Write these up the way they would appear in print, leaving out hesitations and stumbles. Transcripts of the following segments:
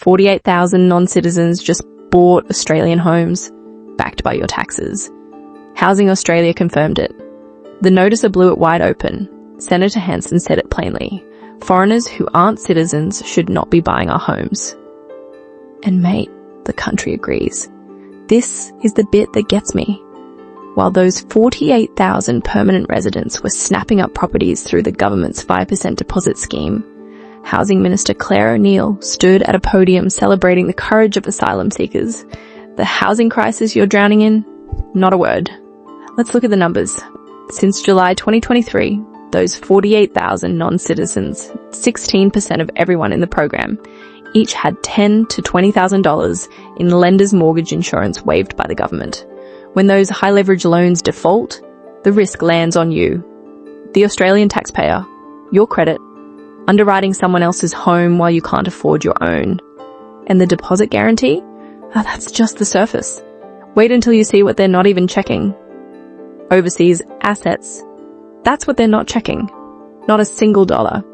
48,000 non-citizens just bought Australian homes, backed by your taxes. Housing Australia confirmed it. The noticer blew it wide open. Senator Hanson said it plainly. Foreigners who aren't citizens should not be buying our homes. And mate, the country agrees. This is the bit that gets me. While those 48,000 permanent residents were snapping up properties through the government's 5% deposit scheme, Housing Minister Claire O'Neill stood at a podium celebrating the courage of asylum seekers. The housing crisis you're drowning in? Not a word. Let's look at the numbers. Since July 2023, those 48,000 non-citizens, 16% of everyone in the program, each had $10,000 to $20,000 in lender's mortgage insurance waived by the government. When those high-leverage loans default, the risk lands on you, the Australian taxpayer, your credit, underwriting someone else's home while you can't afford your own. And the deposit guarantee? That's just the surface. Wait until you see what they're not even checking. Overseas assets. That's what they're not checking. Not a single dollar.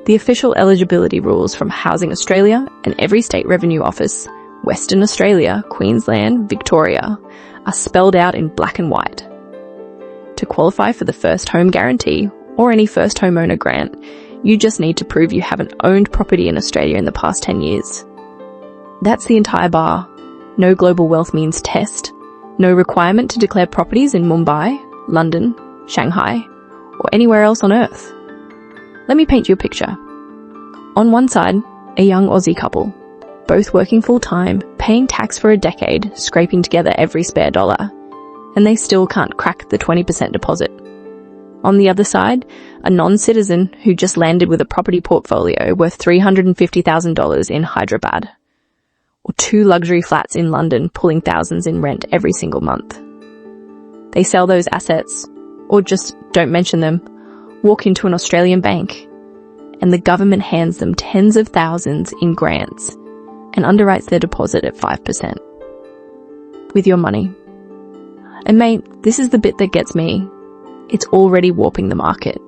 The official eligibility rules from Housing Australia and every state revenue office, Western Australia, Queensland, Victoria, are spelled out in black and white. To qualify for the first home guarantee or any first homeowner grant, you just need to prove you haven't owned property in Australia in the past 10 years. That's the entire bar. No global wealth means test. No requirement to declare properties in Mumbai, London, Shanghai, or anywhere else on earth. Let me paint you a picture. On one side, a young Aussie couple, both working full-time, paying tax for a decade, scraping together every spare dollar, and they still can't crack the 20% deposit. On the other side, a non-citizen who just landed with a property portfolio worth $350,000 in Hyderabad, or 2 luxury flats in London pulling thousands in rent every single month. They sell those assets, or just don't mention them, walk into an Australian bank, and the government hands them tens of thousands in grants and underwrites their deposit at 5%. With your money. And mate, this is the bit that gets me. It's already warping the market.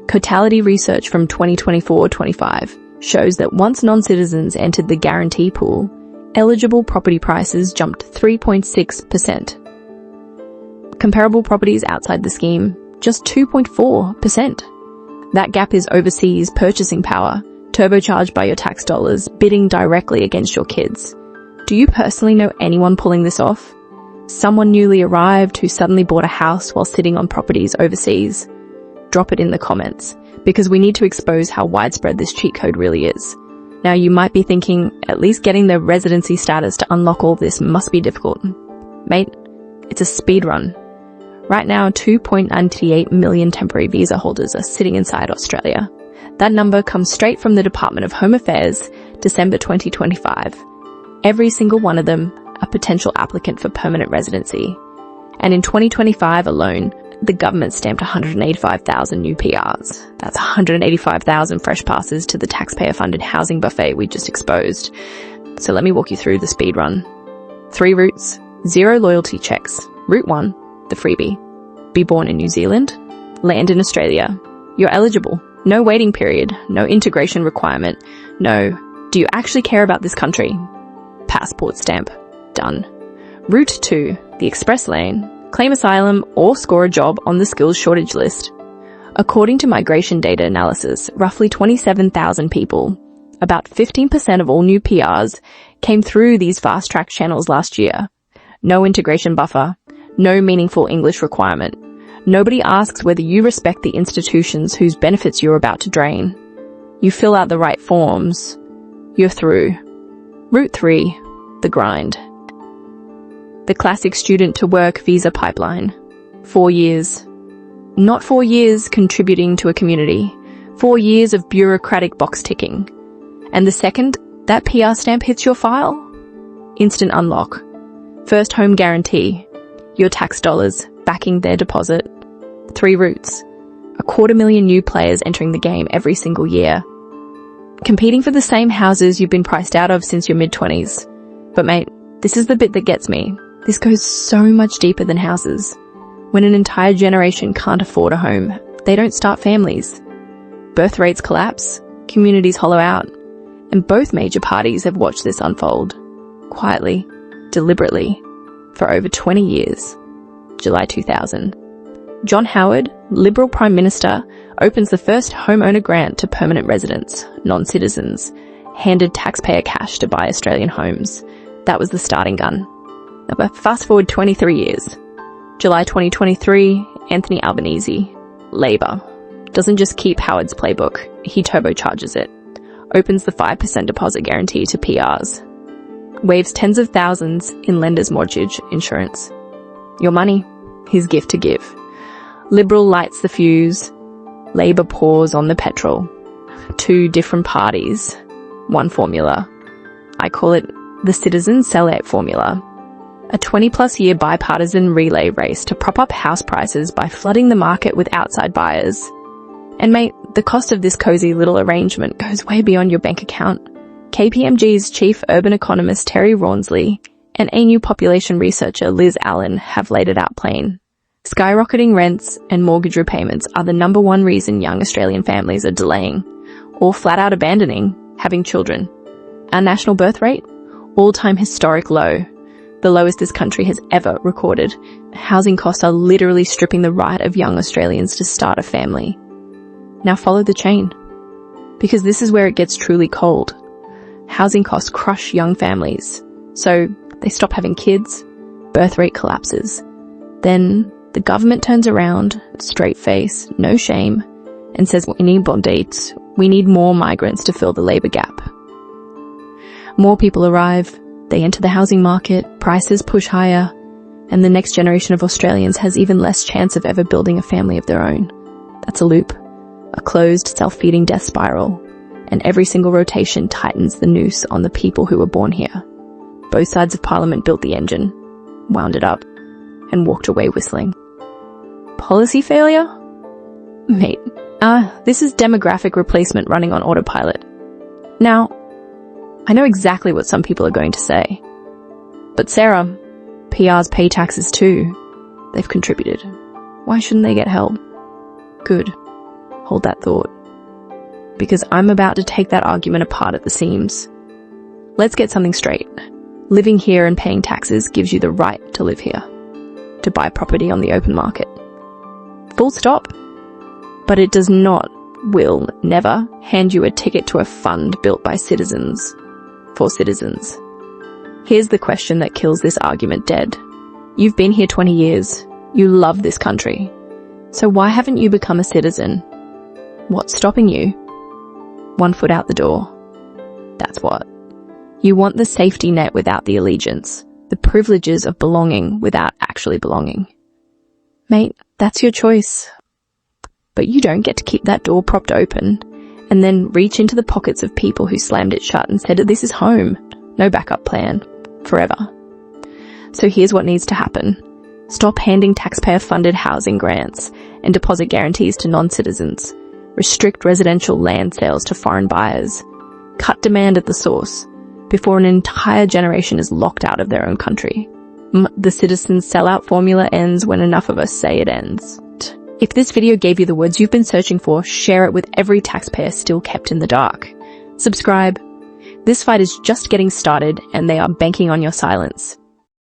Cotality research from 2024-25 shows that once non-citizens entered the guarantee pool, eligible property prices jumped 3.6%. Comparable properties outside the scheme, just 2.4%. That gap is overseas purchasing power, turbocharged by your tax dollars, bidding directly against your kids. Do you personally know anyone pulling this off? Someone newly arrived who suddenly bought a house while sitting on properties overseas? Drop it in the comments, because we need to expose how widespread this cheat code really is. Now you might be thinking, at least getting the residency status to unlock all this must be difficult. Mate, it's a speed run. Right now, 2.98 million temporary visa holders are sitting inside Australia. That number comes straight from the Department of Home Affairs, December 2025. Every single one of them a potential applicant for permanent residency. And in 2025 alone, the government stamped 185,000 new PRs. That's 185,000 fresh passes to the taxpayer-funded housing buffet we just exposed. So let me walk you through the speed run. 3 routes, 0 loyalty checks. Route 1, the freebie. Be born in New Zealand, land in Australia. You're eligible. No waiting period, no integration requirement. No, do you actually care about this country? Passport stamp. Done. Route 2, the express lane. Claim asylum or score a job on the skills shortage list. According to migration data analysis, roughly 27,000 people, about 15% of all new PRs, came through these fast-track channels last year. No integration buffer, no meaningful English requirement. Nobody asks whether you respect the institutions whose benefits you're about to drain. You fill out the right forms, you're through. Route 3, the grind. The classic student to work visa pipeline. 4 years. Not 4 years contributing to a community. 4 years of bureaucratic box ticking. And the second that PR stamp hits your file, instant unlock. First home guarantee. Your tax dollars backing their deposit. 3 routes. 250,000 new players entering the game every single year. Competing for the same houses you've been priced out of since your mid-20s. But mate, this is the bit that gets me. This goes so much deeper than houses. When an entire generation can't afford a home, they don't start families. Birth rates collapse, communities hollow out, And both major parties have watched this unfold, quietly, deliberately, for over 20 years. July 2000. John Howard, Liberal Prime Minister, opens the first homeowner grant to permanent residents, non-citizens, handed taxpayer cash to buy Australian homes. That was the starting gun. Now, but fast forward 23 years. July 2023, Anthony Albanese, Labor, doesn't just keep Howard's playbook, he turbocharges it. Opens the 5% deposit guarantee to PRs. Waives tens of thousands in lenders' mortgage insurance. Your money, his gift to give. Liberal lights the fuse. Labor pours on the petrol. Two different parties, one formula. I call it the citizen sellout formula. A 20-plus year bipartisan relay race to prop up house prices by flooding the market with outside buyers. And mate, the cost of this cozy little arrangement goes way beyond your bank account. KPMG's chief urban economist Terry Rawnsley and ANU population researcher Liz Allen have laid it out plain. Skyrocketing rents and mortgage repayments are the number one reason young Australian families are delaying, or flat out abandoning, having children. Our national birth rate? All-time historic low. The lowest this country has ever recorded. Housing costs are literally stripping the right of young Australians to start a family. Now follow the chain. Because this is where it gets truly cold. Housing costs crush young families. So they stop having kids, birth rate collapses. Then the government turns around, straight face, no shame, and says we need bond dates, we need more migrants to fill the labour gap. More people arrive, they enter the housing market, prices push higher, and the next generation of Australians has even less chance of ever building a family of their own. That's a loop, a closed, self-feeding death spiral, and every single rotation tightens the noose on the people who were born here. Both sides of Parliament built the engine, wound it up, and walked away whistling. Policy failure? Mate, this is demographic replacement running on autopilot. Now, I know exactly what some people are going to say. But Sarah, PRs pay taxes too. They've contributed. Why shouldn't they get help? Good. Hold that thought. Because I'm about to take that argument apart at the seams. Let's get something straight. Living here and paying taxes gives you the right to live here, to buy property on the open market. Full stop. But it does not, will never hand you a ticket to a fund built by citizens, for citizens. Here's the question that kills this argument dead. You've been here 20 years. You love this country. So why haven't you become a citizen? What's stopping you? One foot out the door. That's what. You want the safety net without the allegiance, the privileges of belonging without actually belonging. Mate, that's your choice. But you don't get to keep that door propped open and then reach into the pockets of people who slammed it shut and said, this is home. No backup plan. Forever. So here's what needs to happen. Stop handing taxpayer-funded housing grants and deposit guarantees to non-citizens. Restrict residential land sales to foreign buyers. Cut demand at the source before an entire generation is locked out of their own country. The citizen sellout formula ends when enough of us say it ends. If this video gave you the words you've been searching for, share it with every taxpayer still kept in the dark. Subscribe. This fight is just getting started and they are banking on your silence.